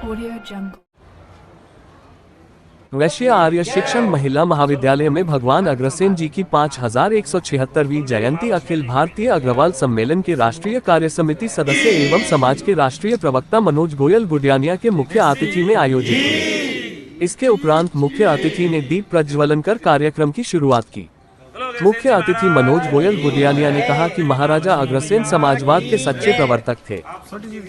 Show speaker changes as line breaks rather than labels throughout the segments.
Audio Jungle।
वैश्य आर्य शिक्षण महिला महाविद्यालय में भगवान अग्रसेन जी की 5176वीं जयंती अखिल भारतीय अग्रवाल सम्मेलन के राष्ट्रीय कार्य समिति सदस्य एवं समाज के राष्ट्रीय प्रवक्ता मनोज गोयल गुडियानिया के मुख्य अतिथि में आयोजित हुई। इसके उपरांत मुख्य अतिथि ने दीप प्रज्वलन कर कार्यक्रम की शुरुआत की। मुख्य अतिथि मनोज गोयल गुडियानिया ने कहा कि महाराजा अग्रसेन समाजवाद के सच्चे प्रवर्तक थे।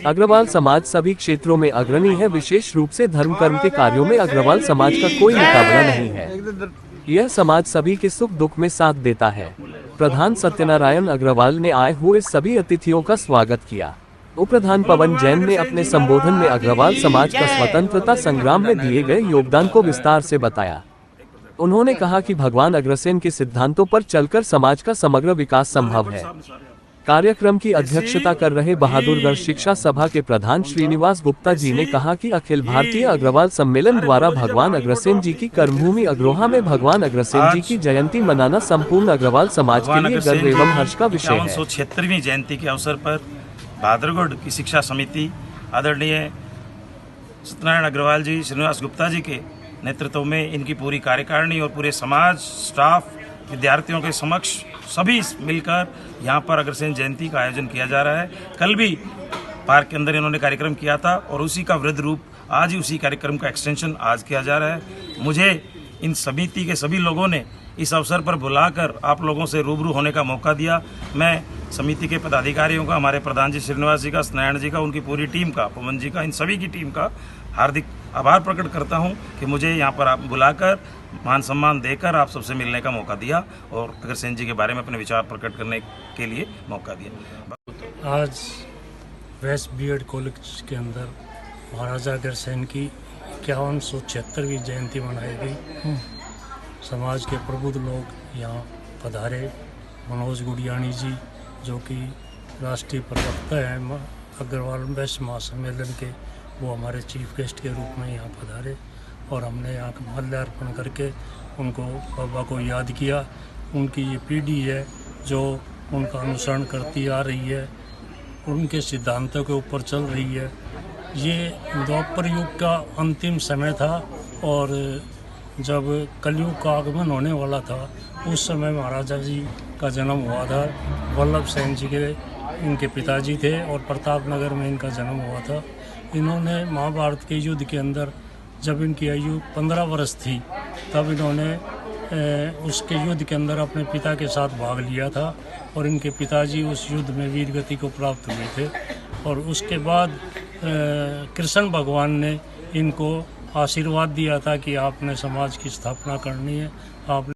अग्रवाल समाज सभी क्षेत्रों में अग्रणी है, विशेष रूप से धर्म कर्म के कार्यों में अग्रवाल समाज का कोई मुकाबला नहीं है। यह समाज सभी के सुख दुख में साथ देता है। प्रधान सत्यनारायण अग्रवाल ने आए हुए सभी अतिथियों का स्वागत किया। उपप्रधान पवन जैन ने अपने संबोधन में अग्रवाल समाज का स्वतंत्रता संग्राम में दिए गए योगदान को विस्तार से बताया। उन्होंने कहा कि भगवान अग्रसेन के सिद्धांतों पर चलकर समाज का समग्र विकास संभव है। कार्यक्रम की अध्यक्षता कर रहे बहादुरगढ़ शिक्षा सभा के प्रधान श्रीनिवास गुप्ता जी ने कहा कि अखिल भारतीय अग्रवाल सम्मेलन द्वारा भगवान अग्रसेन जी की कर्मभूमि अग्रोहा में भगवान अग्रसेन जी की जयंती मनाना संपूर्ण अग्रवाल समाज के लिए गर्व एवं हर्ष का विषय है।
5176वीं जयंती के अवसर पर बहादुरगढ़ की शिक्षा समिति आदरणीय सत्यनारायण अग्रवाल जी, श्रीनिवास गुप्ता जी के नेतृत्व में इनकी पूरी कार्यकारिणी और पूरे समाज, स्टाफ, विद्यार्थियों के समक्ष सभी मिलकर यहाँ पर अग्रसेन जयंती का आयोजन किया जा रहा है। कल भी पार्क के अंदर इन्होंने कार्यक्रम किया था और उसी का वृद्ध रूप आज ही उसी कार्यक्रम का एक्सटेंशन आज किया जा रहा है। मुझे इन समिति के सभी लोगों ने इस अवसर पर बुलाकर आप लोगों से रूबरू होने का मौका दिया। मैं समिति के पदाधिकारियों का, हमारे प्रधान जी श्रीनिवास जी का, सत्यनारायण जी का, उनकी पूरी टीम का, पवन जी का, इन सभी की टीम का हार्दिक आभार प्रकट करता हूं कि मुझे यहां पर आप बुलाकर मान सम्मान देकर आप सबसे मिलने का मौका दिया और अग्रसेन जी के बारे में अपने विचार प्रकट करने के लिए मौका दिया।
आज वेस्ट बीएड कॉलेज के अंदर महाराजा अग्रसेन की 5176वीं जयंती मनाई गई। समाज के प्रबुद्ध लोग यहाँ पधारे। मनोज गुडियानी जी जो कि राष्ट्रीय प्रवक्ता हैं अग्रवाल वैश्य महासम्मेलन के, वो हमारे चीफ गेस्ट के रूप में यहाँ पधारे और हमने यहाँ माल्यार्पण करके उनको बाबा को याद किया। उनकी ये पीढ़ी है जो उनका अनुसरण करती आ रही है, उनके सिद्धांतों के ऊपर चल रही है। ये द्वापर युग का अंतिम समय था और जब कलयुग का आगमन होने वाला था उस समय महाराजा जी का जन्म हुआ था। वल्लभ सेन जी के इनके पिताजी थे और प्रताप नगर में इनका जन्म हुआ था। इन्होंने महाभारत के युद्ध के अंदर जब इनकी आयु 15 वर्ष थी तब इन्होंने उसके युद्ध के अंदर अपने पिता के साथ भाग लिया था और इनके पिताजी उस युद्ध में वीर गति को प्राप्त हुए थे। और उसके बाद कृष्ण भगवान ने इनको आशीर्वाद दिया था कि आपने समाज की स्थापना करनी है। आप